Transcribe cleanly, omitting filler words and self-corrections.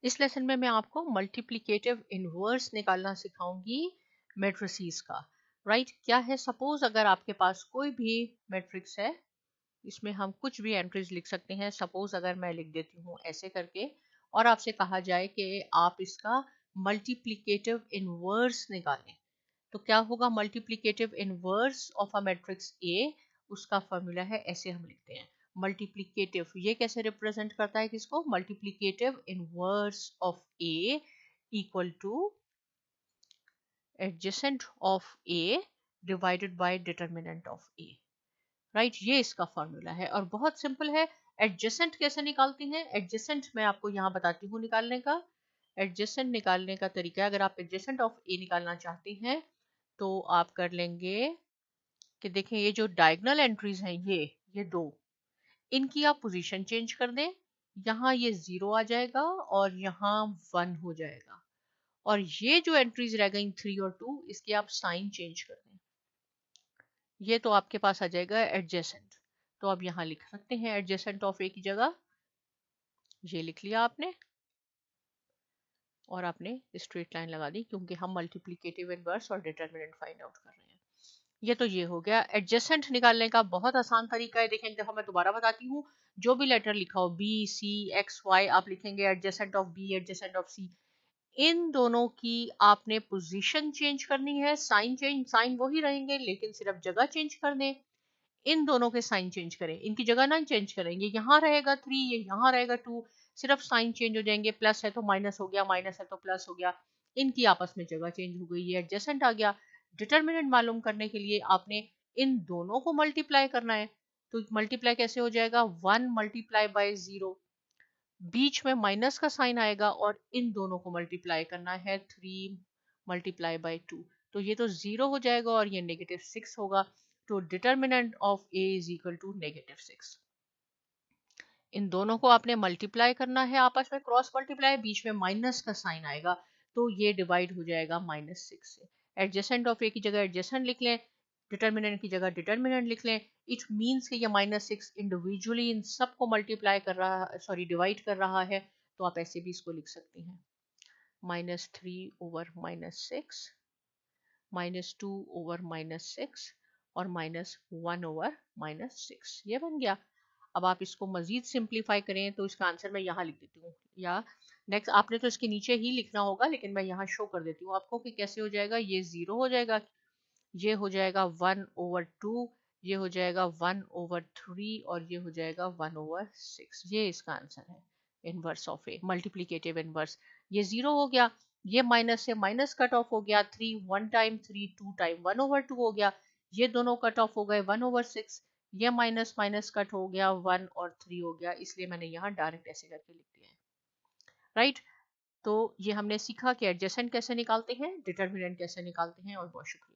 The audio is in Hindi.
इस लेसन में मैं आपको मल्टीप्लिकेटिव इनवर्स निकालना सिखाऊंगी मैट्रिसेस का। राइट, क्या है, सपोज अगर आपके पास कोई भी मैट्रिक्स है, इसमें हम कुछ भी एंट्रीज लिख सकते हैं। सपोज अगर मैं लिख देती हूँ ऐसे करके, और आपसे कहा जाए कि आप इसका मल्टीप्लिकेटिव इनवर्स निकालें, तो क्या होगा? Multiplicative inverse of a matrix A, उसका फॉर्मूला है, ऐसे हम लिखते हैं मल्टीप्लिकेटिव। ये कैसे रिप्रेजेंट करता है किसको? Multiplicative inverse of A equal two adjacent of A divided by determinant of A. Right, ये इसका फॉर्मूला है और बहुत सिंपल है। एडजेसेंट कैसे निकालते हैं? एडजेसेंट मैं आपको यहाँ बताती हूँ निकालने का। एडजेसेंट निकालने का तरीका, अगर आप एडजेसेंट ऑफ ए निकालना चाहते हैं तो आप कर लेंगे कि देखें, ये जो डायगोनल एंट्रीज हैं, ये दो, इनकी आप पोजीशन चेंज कर दें। यहाँ ये 0 आ जाएगा और यहाँ 1 हो जाएगा, और ये जो एंट्रीज रह गई 3 और 2, इसके आप साइन चेंज कर दें। ये तो आपके पास आ जाएगा एडजेसेंट। तो अब यहाँ लिख सकते हैं एडजेसेंट ऑफ ए की जगह, ये लिख लिया आपने, और आपने स्ट्रेट लाइन लगा दी, क्योंकि हम मल्टीप्लिकेटिव इनवर्स और डिटर्मिनेंट फाइंड आउट कर रहे हैं। ये हो गया एडजेसेंट निकालने का बहुत आसान तरीका है। देखें, एक दफा मैं दोबारा बताती हूँ। जो भी लेटर लिखा हो, बी सी एक्स वाई, आप लिखेंगे adjacent of B, adjacent of C. इन दोनों की आपने पोजीशन चेंज करनी है। साइन वही रहेंगे, लेकिन सिर्फ जगह चेंज कर दें। इन दोनों के साइन चेंज करें, इनकी जगह ना चेंज करेंगे। यहाँ रहेगा 3, ये यहाँ रहेगा 2, सिर्फ साइन चेंज हो जाएंगे। प्लस है तो माइनस हो गया, माइनस है तो प्लस हो गया, इनकी आपस में जगह चेंज हो गई, ये एडजेसेंट आ गया। डिटर्मिनेंट मालूम करने के लिए आपने इन दोनों को मल्टीप्लाई करना है। तो मल्टीप्लाई कैसे हो जाएगा? 1 मल्टीप्लाई बाय 0, बीच में माइनस का साइन आएगा, और इन दोनों को मल्टीप्लाई करना है 3 मल्टीप्लाई बाय 2, तो ये तो 0 हो जाएगा और ये -6 होगा। तो determinant of A is equal to -6। इन दोनों को आपने मल्टीप्लाई करना है, आपस में क्रॉस मल्टीप्लाई, बीच में माइनस का साइन आएगा, तो ये डिवाइड हो जाएगा -6 से। एडजेसेंट ऑफ ए की जगह एडजेसेंट लिख लें, डिटर्मिनेंट की जगह डिटर्मिनेंट लिख लें। इट मीन्स कि ये -6 इंडिविजुअली इन सब को मल्टीप्लाई कर रहा, सॉरी डिवाइड कर रहा है, तो आप ऐसे भी इसको लिख सकती हैं, -3 ओवर -6, -2 ओवर -6 और -1 ओवर -6, ये बन गया। अब आप इसको मजीद सिंप्लीफाई करें तो इसका आंसर मैं यहाँ लिख देती हूँ, या नेक्स्ट आपने तो इसके नीचे ही लिखना होगा, लेकिन मैं यहाँ शो कर देती हूँ आपको कि कैसे हो जाएगा। ये 0 हो जाएगा, ये हो जाएगा 1/2, ये हो जाएगा 1/3, और ये हो जाएगा 1/6। ये इसका आंसर है, inverse of A, multiplicative inverse. ये 0 हो गया, ये माइनस से माइनस कट ऑफ हो गया, 3 1 टाइम, 3 2 टाइम, 1/2 हो गया। ये दोनों कट ऑफ हो गए 1/6, ये माइनस माइनस कट हो गया, 1 और 3 हो गया, इसलिए मैंने यहाँ डायरेक्ट ऐसे करके लिख दिया है। राइट, तो ये हमने सीखा कि एडजेसेंट कैसे निकालते हैं, डिटर्मिनेंट कैसे निकालते हैं, और बहुत शुक्रिया।